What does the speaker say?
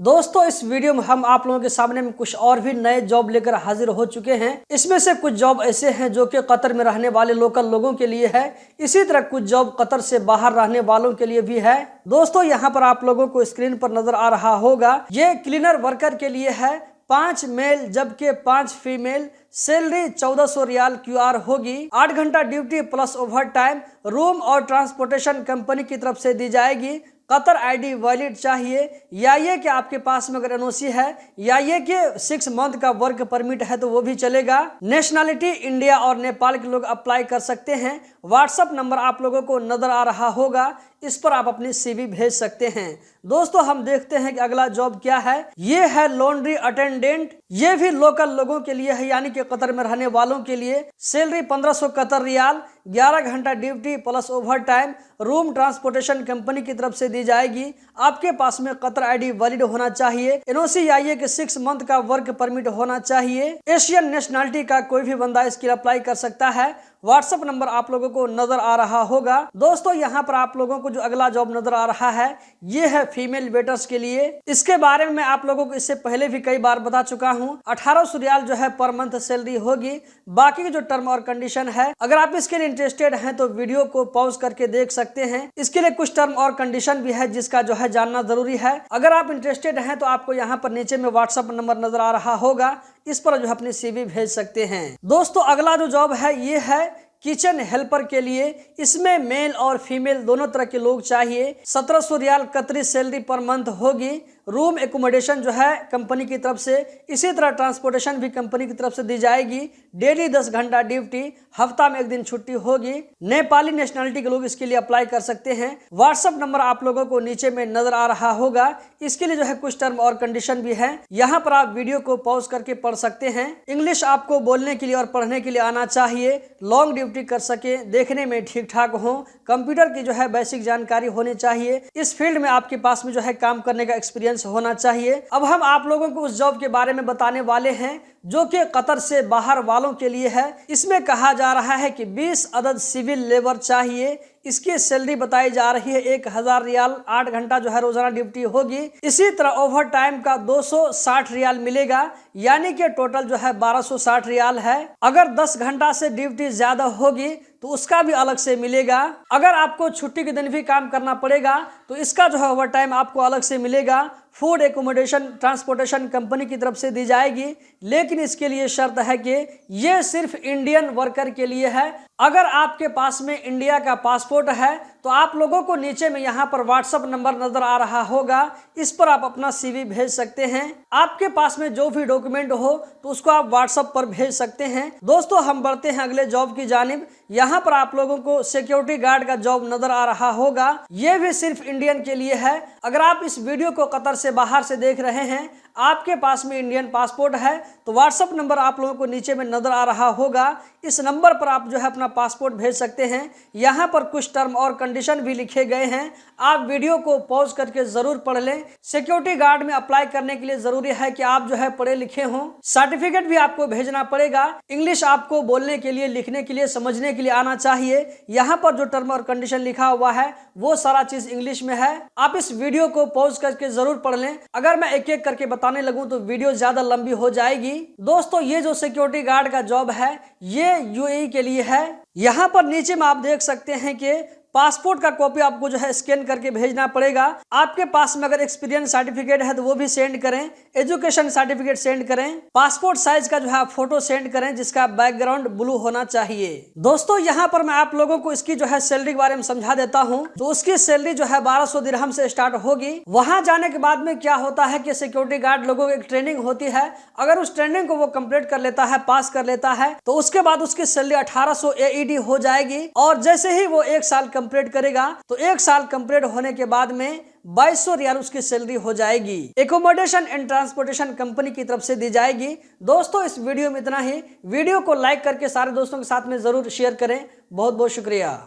दोस्तों इस वीडियो में हम आप लोगों के सामने में कुछ और भी नए जॉब लेकर हाजिर हो चुके हैं। इसमें से कुछ जॉब ऐसे हैं जो कि कतर में रहने वाले लोकल लोगों के लिए है। इसी तरह कुछ जॉब कतर से बाहर रहने वालों के लिए भी है। दोस्तों यहाँ पर आप लोगों को स्क्रीन पर नजर आ रहा होगा, ये क्लीनर वर्कर के लिए है। 5 मेल जबकि 5 फीमेल। सैलरी 1400 रियाल QR होगी। 8 घंटा duty plus over time. Room और ट्रांसपोर्टेशन कंपनी की तरफ से दी जाएगी। कतर ID वैलिड चाहिए, या ये कि आपके पास में अगर NOC है, या ये कि 6 मंथ का वर्क परमिट है तो वो भी चलेगा। नेशनलिटी इंडिया और नेपाल के लोग अप्लाई कर सकते हैं। व्हाट्सएप नंबर आप लोगों को नजर आ रहा होगा, इस पर आप अपनी CV भेज सकते हैं। दोस्तों हम देखते हैं कि अगला जॉब क्या है। ये है लॉन्ड्री अटेंडेंट। ये भी लोकल लोगों के लिए है, यानी कि कतर में रहने वालों के लिए। Salary 1500 Qatar riyal. 11 घंटा duty plus over time. Room transportation company की तरफ से दी जाएगी। आपके पास में कतर ID वैलिड होना चाहिए। NOC या ये कि 6 मंथ का वर्क परमिट होना चाहिए। एशियन नेशनलिटी का कोई भी बंदा इसके लिए अप्लाई कर सकता है। व्हाट्सएप नंबर आप लोगों को नजर आ रहा होगा। दोस्तों यहाँ पर आप लोगों को जो अगला जॉब नजर आ रहा है, ये है फीमेल वेटर्स के लिए। इसके बारे में मैं आप लोगों को इससे पहले भी कई बार बता चुका हूँ। 1800 रियाल जो है पर मंथ सैलरी होगी। बाकी की जो टर्म और कंडीशन है, अगर आप इसके लिए इंटरेस्टेड हैं तो वीडियो को पॉज करके देख सकते हैं। इसके लिए कुछ टर्म और कंडीशन भी है जिसका जो है जानना जरूरी है। अगर आप इंटरेस्टेड हैं तो आपको यहाँ पर नीचे में व्हाट्सएप नंबर नजर आ रहा होगा, इस पर जो है अपनी CV भेज सकते हैं। दोस्तों अगला जो जॉब है ये है किचन हेल्पर के लिए। इसमें मेल और फीमेल दोनों तरह के लोग चाहिए। 1700 रियाल कतरी सैलरी पर मंथ होगी। रूम एकोमोडेशन जो है कंपनी की तरफ से, इसी तरह ट्रांसपोर्टेशन भी कंपनी की तरफ से दी जाएगी। डेली 10 घंटा ड्यूटी, हफ्ता में 1 दिन छुट्टी होगी। नेपाली नेशनलिटी के लोग इसके लिए अप्लाई कर सकते हैं। व्हाट्सएप नंबर आप लोगों को नीचे में नजर आ रहा होगा। इसके लिए जो है कुछ टर्म और कंडीशन भी है, यहाँ पर आप वीडियो को पॉज करके पढ़ सकते हैं। इंग्लिश आपको बोलने के लिए और पढ़ने के लिए आना चाहिए। लॉन्ग ड्यूटी कर सके, देखने में ठीक ठाक हो। कंप्यूटर की जो है बेसिक जानकारी होनी चाहिए। इस फील्ड में आपके पास में जो है काम करने का एक्सपीरियंस होना चाहिए। अब हम आप लोगों को उस जॉब के बारे में बताने वाले हैं जो कि कतर से बाहर वालों के लिए है। इसमें कहा जा रहा है कि 20 अदद सिविल लेबर चाहिए। इसकी सैलरी बताई जा रही है 1000 रियाल। 8 घंटा जो है रोजाना ड्यूटी होगी। इसी तरह ओवर टाइम का 260 रियाल मिलेगा, यानी कि टोटल जो है 1260 रियाल है। अगर 10 घंटा से ड्यूटी ज्यादा होगी तो उसका भी अलग से मिलेगा। अगर आपको छुट्टी के दिन भी काम करना पड़ेगा तो इसका जो है ओवर टाइम आपको अलग से मिलेगा। फूड एकोमोडेशन ट्रांसपोर्टेशन कंपनी की तरफ से दी जाएगी, लेकिन इसके लिए शर्त है कि ये सिर्फ इंडियन वर्कर के लिए है। अगर आपके पास में इंडिया का पासपोर्ट है तो आप लोगों को नीचे में यहाँ पर व्हाट्सएप नंबर नजर आ रहा होगा, इस पर आप अपना CV भेज सकते हैं। आपके पास में जो भी डॉक्यूमेंट हो तो उसको आप व्हाट्सएप पर भेज सकते हैं। दोस्तों हम बढ़ते हैं अगले जॉब की जानिब। यहाँ पर आप लोगों को सिक्योरिटी गार्ड का जॉब नजर आ रहा होगा। ये भी सिर्फ इंडियन के लिए है। अगर आप इस वीडियो को कतर से बाहर से देख रहे हैं, आपके पास में इंडियन पासपोर्ट है, तो व्हाट्सएप नंबर आप लोगों को नीचे में नजर आ रहा होगा। इस नंबर पर आप जो है अपना पासपोर्ट भेज सकते हैं। यहाँ पर कुछ टर्म और कंडीशन भी लिखे गए हैं, आप वीडियो को पॉज करके जरूर पढ़ लें। सिक्योरिटी गार्ड में अप्लाई करने के लिए जरूरी है कि आप जो है पढ़े लिखे हों। सर्टिफिकेट भी आपको भेजना पड़ेगा। इंग्लिश आपको बोलने के लिए, लिखने के लिए, समझने के लिए आना चाहिए। यहाँ पर जो टर्म और कंडीशन लिखा हुआ है वो सारा चीज इंग्लिश में है। आप इस वीडियो को पॉज करके जरूर पढ़ लें। अगर मैं एक एक करके बताने लगूं तो वीडियो ज्यादा लंबी हो जाएगी। दोस्तों ये जो सिक्योरिटी गार्ड का जॉब है ये UAE के लिए है। यहाँ पर नीचे में आप देख सकते हैं कि पासपोर्ट का कॉपी आपको जो है स्कैन करके भेजना पड़ेगा। आपके पास में अगर एक्सपीरियंस सर्टिफिकेट है तो वो भी सेंड करें। एजुकेशन सर्टिफिकेट सेंड करें। पासपोर्ट साइज का जो है फोटो सेंड करें जिसका बैकग्राउंड ब्लू होना चाहिए। दोस्तों यहाँ पर मैं आप लोगों को इसकी जो है सैलरी के बारे में समझा देता हूँ। तो उसकी सैलरी जो है 1200 दिरहम से स्टार्ट होगी। वहां जाने के बाद में क्या होता है कि सिक्योरिटी गार्ड लोगों की एक ट्रेनिंग होती है। अगर उस ट्रेनिंग को वो कंप्लीट कर लेता है, पास कर लेता है, तो उसके बाद उसकी सैलरी 1800 AED हो जाएगी। और जैसे ही वो 1 साल कंप्लीट करेगा तो 1 साल कंप्लीट होने के बाद में 2200 रियाल उसकी सैलरी हो जाएगी। एकोमोडेशन एंड ट्रांसपोर्टेशन कंपनी की तरफ से दी जाएगी। दोस्तों इस वीडियो में इतना ही। वीडियो को लाइक करके सारे दोस्तों के साथ में जरूर शेयर करें। बहुत बहुत शुक्रिया।